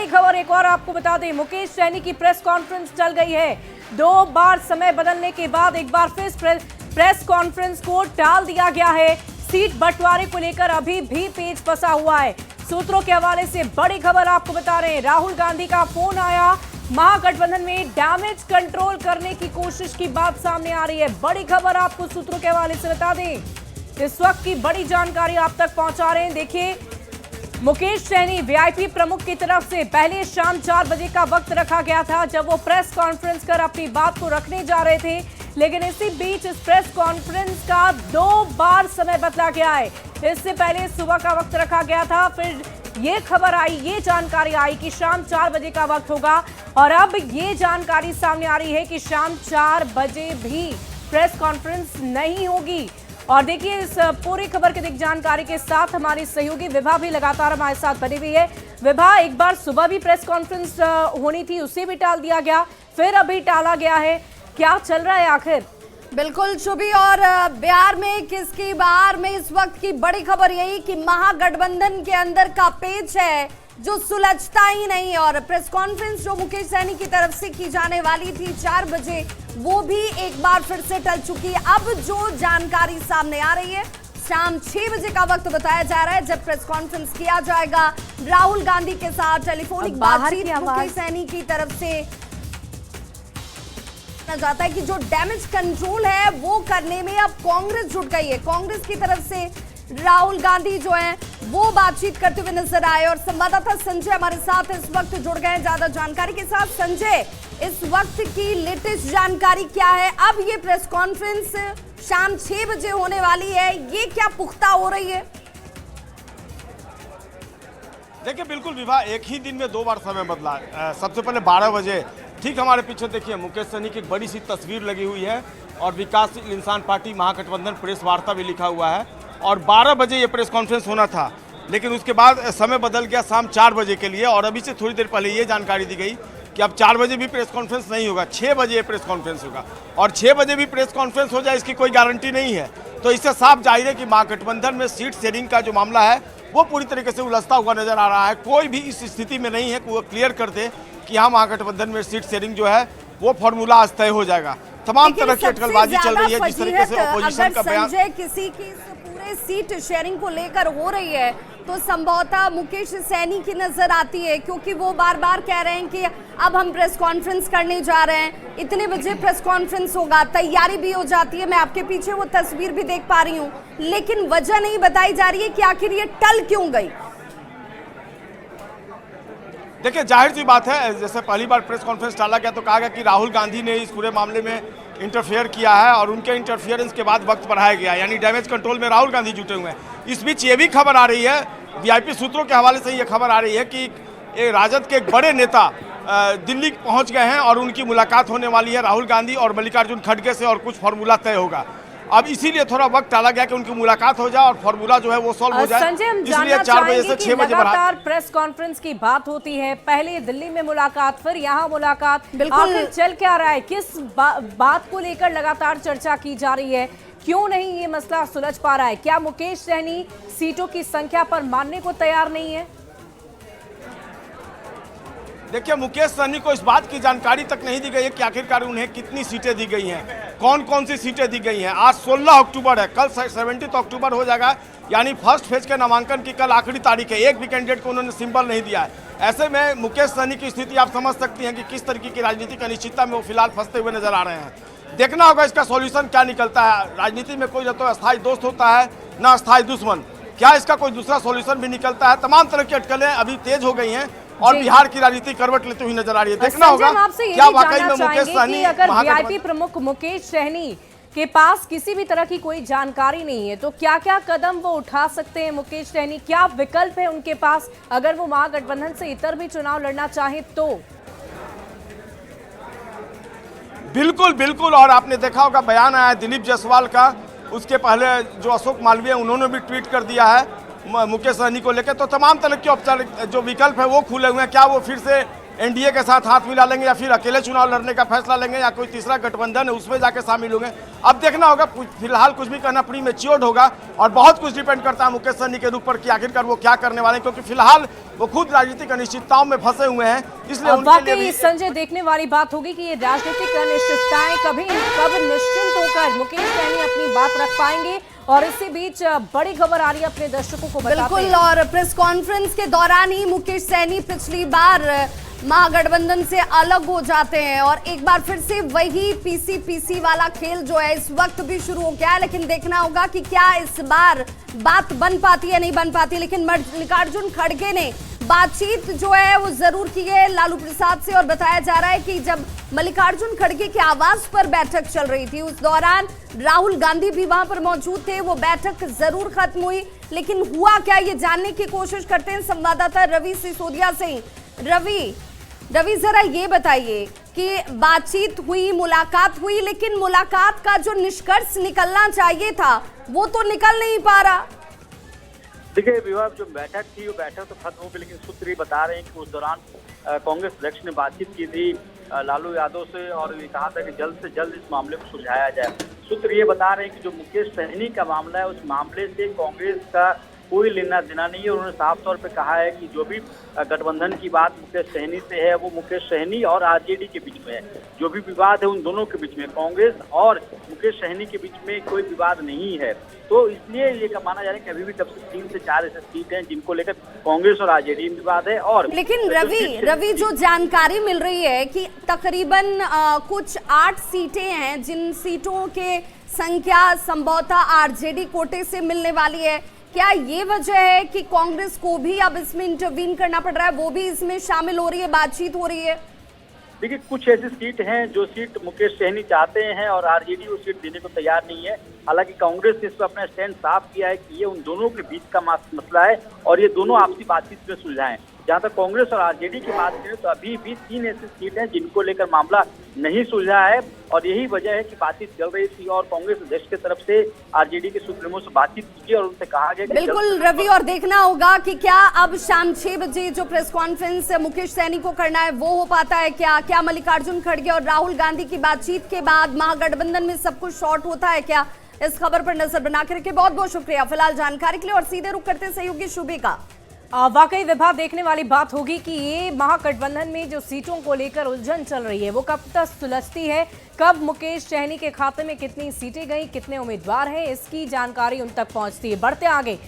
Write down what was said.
बड़ी खबर एक और आपको बता दें, मुकेश सहनी की प्रेस कॉन्फ्रेंस चल गई है। 2 बार समय बदलने के बाद एक बार फिर प्रेस कॉन्फ्रेंस को टाल दिया गया है। सीट बंटवारे को लेकर अभी भी पेच फंसा हुआ है। सूत्रों के हवाले से बड़ी खबर आपको बता रहे हैं, राहुल गांधी का फोन आया, महागठबंधन में डैमेज कंट्रोल करने की कोशिश की बात सामने आ रही है। बड़ी खबर आपको सूत्रों के हवाले से बता दें, इस वक्त की बड़ी जानकारी आप तक पहुंचा रहे हैं। देखिए, मुकेश सहनी वीआईपी प्रमुख की तरफ से पहले शाम 4 बजे का वक्त रखा गया था जब वो प्रेस कॉन्फ्रेंस कर अपनी बात को रखने जा रहे थे, लेकिन इसी बीच इस प्रेस कॉन्फ्रेंस का 2 बार समय बदला गया है। इससे पहले सुबह का वक्त रखा गया था, फिर ये खबर आई, ये जानकारी आई कि शाम 4 बजे का वक्त होगा, और अब ये जानकारी सामने आ रही है कि शाम 4 बजे भी प्रेस कॉन्फ्रेंस नहीं होगी। और देखिए, इस पूरी खबर की जानकारी के साथ हमारी सहयोगी विभा भी लगातार हमारे साथ बनी हुई है। विभा, एक बार सुबह भी प्रेस कॉन्फ्रेंस होनी थी, उसे भी टाल दिया गया, फिर अभी टाला गया है, क्या चल रहा है आखिर? बिल्कुल शुभी, और बिहार में किसकी बाहर में इस वक्त की बड़ी खबर यही कि महागठबंधन के अंदर का पेच है जो सुलझता ही नहीं, और प्रेस कॉन्फ्रेंस जो मुकेश सहनी की तरफ से की जाने वाली थी 4 बजे, वो भी एक बार फिर से टल चुकी है। अब जो जानकारी सामने आ रही है, शाम 6 बजे का वक्त बताया जा रहा है जब प्रेस कॉन्फ्रेंस किया जाएगा। राहुल गांधी के साथ टेलीफोनिक बातचीत मुकेश सहनी की तरफ से जाता है कि जो डैमेज कंट्रोल है वो करने में अब कांग्रेस जुट गई है। कांग्रेस की तरफ से राहुल गांधी जो है वो बातचीत करते हुए नजर आए, और संवाददाता संजय हमारे साथ इस वक्त जुड़ गए हैं ज्यादा जानकारी के साथ। संजय, इस वक्त की लेटेस्ट जानकारी क्या है? अब ये प्रेस कॉन्फ्रेंस शाम 6 बजे होने वाली है, ये क्या पुख्ता हो रही है? देखिए, बिल्कुल विवाह, एक ही दिन में 2 बार समय बदला। सबसे पहले 12 बजे, ठीक हमारे पीछे देखिए मुकेश सहनी की एक बड़ी सी तस्वीर लगी हुई है और विकासशील इंसान पार्टी महागठबंधन प्रेस वार्ता भी लिखा हुआ है, और 12 बजे ये प्रेस कॉन्फ्रेंस होना था, लेकिन उसके बाद समय बदल गया शाम 4 बजे के लिए। और अभी से थोड़ी देर पहले ये जानकारी दी गई कि अब 4 बजे भी प्रेस कॉन्फ्रेंस नहीं होगा, 6 बजे ये प्रेस कॉन्फ्रेंस होगा, और 6 बजे भी प्रेस कॉन्फ्रेंस हो जाए इसकी कोई गारंटी नहीं है। तो इससे साफ जाहिर है कि महागठबंधन में सीट शेयरिंग का जो मामला है वो पूरी तरीके से उलझता हुआ नजर आ रहा है। कोई भी इस स्थिति में नहीं है कि वो क्लियर कर दे कि हाँ, महागठबंधन में सीट शेयरिंग जो है वो फॉर्मूला आज तय हो जाएगा। तमाम तरह की अटकलबाजी चल रही है, जिस तरीके से ऑपोजिशन का बयान किसी की पूरे सीट शेयरिंग को लेकर हो रही है तो संभवतः मुकेश सहनी की नजर आती है, क्योंकि वो बार बार कह रहे हैं कि अब हम प्रेस कॉन्फ्रेंस करने जा रहे हैं, इतने बजे प्रेस कॉन्फ्रेंस होगा, तैयारी भी हो जाती है। मैं आपके पीछे वो तस्वीर भी देख पा रही हूँ, लेकिन वजह नहीं बताई जा रही है कि आखिर ये टल क्यों गई। देखिए, जाहिर सी बात है, जैसे पहली बार प्रेस कॉन्फ्रेंस टाला गया तो कहा गया कि राहुल गांधी ने इस पूरे मामले में इंटरफेयर किया है, और उनके इंटरफियरेंस के बाद वक्त बढ़ाया गया, यानी डैमेज कंट्रोल में राहुल गांधी जुटे हुए हैं। इस बीच ये भी खबर आ रही है, वीआईपी सूत्रों के हवाले से ये खबर आ रही है कि राजद के एक बड़े नेता दिल्ली पहुंच गए हैं और उनकी मुलाकात होने वाली है राहुल गांधी और मल्लिकार्जुन खड़गे से, और कुछ फार्मूला तय होगा। अब इसीलिए थोड़ा वक्त टाला गया कि उनकी मुलाकात हो जाए और फार्मूला जो है वो सॉल्व हो जाए। संजय, हम इसलिए 4 बजे से 6 बजे लगातार प्रेस कॉन्फ्रेंस की बात होती है, पहले दिल्ली में मुलाकात, फिर यहाँ मुलाकात, आखिर चल क्या रहा है? किस बात को लेकर लगातार चर्चा की जा रही है? क्यों नहीं ये मसला सुलझ पा रहा है? क्या मुकेश सहनी सीटों की संख्या पर मानने को तैयार नहीं है? देखिए, मुकेश सहनी को इस बात की जानकारी तक नहीं दी गई है कि आखिरकार उन्हें कितनी सीटें दी गई हैं, कौन कौन सी सीटें दी गई हैं। आज 16 अक्टूबर है, कल 17 अक्टूबर हो जाएगा, यानी फर्स्ट फेज के नामांकन की कल आखिरी तारीख है। एक भी कैंडिडेट को उन्होंने सिंबल नहीं दिया है। ऐसे में मुकेश सहनी की स्थिति आप समझ सकती हैं कि किस तरीके की राजनीतिक अनिश्चितता में वो फिलहाल फंसते हुए नजर आ रहे हैं। देखना होगा इसका सॉल्यूशन क्या निकलता है। राजनीति में कोई न तो अस्थायी दोस्त होता है, न अस्थायी दुश्मन। क्या इसका कोई दूसरा सॉल्यूशन भी निकलता है? तमाम तरह की अटकलें अभी तेज हो गई हैं और बिहार की राजनीति करवट लेती हुई नजर आ रही है। देखना होगा क्या वाकई में मुकेश सहनी, अगर वीआईपी प्रमुख मुकेश सहनी के पास किसी भी तरह की कोई जानकारी नहीं है तो क्या क्या कदम वो उठा सकते हैं? मुकेश सहनी, क्या विकल्प है उनके पास अगर वो महागठबंधन से इतर भी चुनाव लड़ना चाहे तो? बिल्कुल बिल्कुल, और आपने देखा होगा बयान आया दिलीप जायसवाल का, उसके पहले जो अशोक मालवीय उन्होंने भी ट्वीट कर दिया है मुकेश सहनी को लेकर। तो तमाम तरह के औपचारिक जो विकल्प है वो खुले हुए हैं। क्या वो फिर से एनडीए के साथ हाथ मिला लेंगे या फिर अकेले चुनाव लड़ने का फैसला लेंगे या कोई तीसरा गठबंधन है उसमें जाके शामिल होंगे। अब देखना होगा, फिलहाल कुछ भी कहना प्री मैच्योर्ड होगा और बहुत कुछ डिपेंड करता है मुकेश सहनी के ऊपर कि आखिरकार वो क्या करने वाले हैं, क्योंकि फिलहाल वो खुद राजनीतिक अनिश्चितताओं में फंसे हुए हैं। इसलिए वाकई संजय देखने वाली बात होगी कि ये राजनीतिक अनिश्चितताएं कब निश्चिंत होकर मुकेश सहनी अपनी बात रख पाएंगे। और इसी बीच बड़ी खबर आ रही है अपने दर्शकों को बताते हैं। बिल्कुल, और प्रेस कॉन्फ्रेंस के दौरान ही मुकेश सहनी पिछली बार महागठबंधन से अलग हो जाते हैं और एक बार फिर से वही पीसी वाला खेल जो है इस वक्त भी शुरू हो गया है। लेकिन देखना होगा कि क्या इस बार बात बन पाती है नहीं बन पाती। लेकिन मल्लिकार्जुन खड़गे ने बातचीत जो है वो जरूर की है लालू प्रसाद से, और बताया जा रहा है कि जब मल्लिकार्जुन खड़गे के आवास पर बैठक चल रही थी उस दौरान राहुल गांधी भी वहां पर मौजूद थे। वो बैठक जरूर खत्म हुई, लेकिन हुआ क्या ये जानने की कोशिश करते हैं संवाददाता रवि सिसोदिया से। रवि जरा ये बताइए कि बातचीत हुई, मुलाकात हुई, लेकिन मुलाकात का जो निष्कर्ष निकलना चाहिए था वो तो निकल नहीं पा रहा। देखिए विवाह, जो बैठक थी वो बैठक तो खत्म हो गई, लेकिन सूत्र ये बता रहे हैं कि उस दौरान कांग्रेस अध्यक्ष ने बातचीत की थी लालू यादव से और ये कहा था कि जल्द से जल्द इस मामले को सुलझाया जाए। सूत्र ये बता रहे हैं कि जो मुकेश सहनी का मामला है उस मामले से कांग्रेस का कोई लेना देना नहीं है। उन्होंने साफ तौर पे कहा है कि जो भी गठबंधन की बात मुकेश सहनी से है वो मुकेश सहनी और आरजेडी के बीच में है। जो भी विवाद है उन दोनों के बीच में, कांग्रेस और मुकेश सहनी के बीच में कोई विवाद नहीं है। तो इसलिए ये माना जा रहा है कि अभी भी तब से 3 से 4 ऐसे सीट हैं जिनको लेकर कांग्रेस और आरजेडी में विवाद है। और लेकिन रवि जो जानकारी मिल रही है कि तकरीबन कुछ 8 सीटें हैं जिन सीटों के संख्या संभवतः आरजेडी कोटे से मिलने वाली है। क्या ये वजह है कि कांग्रेस को भी अब इसमें इंटरवीन करना पड़ रहा है, वो भी इसमें शामिल हो रही है, बातचीत हो रही है? देखिए कुछ ऐसी सीट हैं जो सीट मुकेश सहनी चाहते हैं और आरजेडी वो सीट देने को तैयार नहीं है। हालांकि कांग्रेस ने इस पर अपना स्टैंड साफ किया है कि ये उन दोनों के बीच का मसला है और ये दोनों आपसी बातचीत में सुलझाएं। जहां तक कांग्रेस और आरजेडी की बात करें तो अभी भी 3 ऐसी सीट हैं जिनको लेकर मामला नहीं सुलझा है और यही वजह है कि बातचीत चल रही थी और कांग्रेस अध्यक्ष की तरफ से आरजेडी के सुप्रीमो से बातचीत की और उनसे कहा गया। बिल्कुल रवि, और देखना होगा कि क्या अब शाम 6 बजे जो प्रेस कॉन्फ्रेंस मुकेश सहनी को करना है वो हो पाता है क्या मल्लिकार्जुन खड़गे और राहुल गांधी की बातचीत के बाद महागठबंधन में सब कुछ शॉर्ट होता है क्या? इस खबर पर नजर बनाकर के बहुत बहुत शुक्रिया फिलहाल जानकारी के लिए। और सीधे रुक करते सहयोगी शुभी का। वाकई विभाग देखने वाली बात होगी कि ये महागठबंधन में जो सीटों को लेकर उलझन चल रही है वो कब तक सुलझती है, कब मुकेश सहनी के खाते में कितनी सीटें गई, कितने उम्मीदवार हैं, इसकी जानकारी उन तक पहुंचती है। बढ़ते आगे।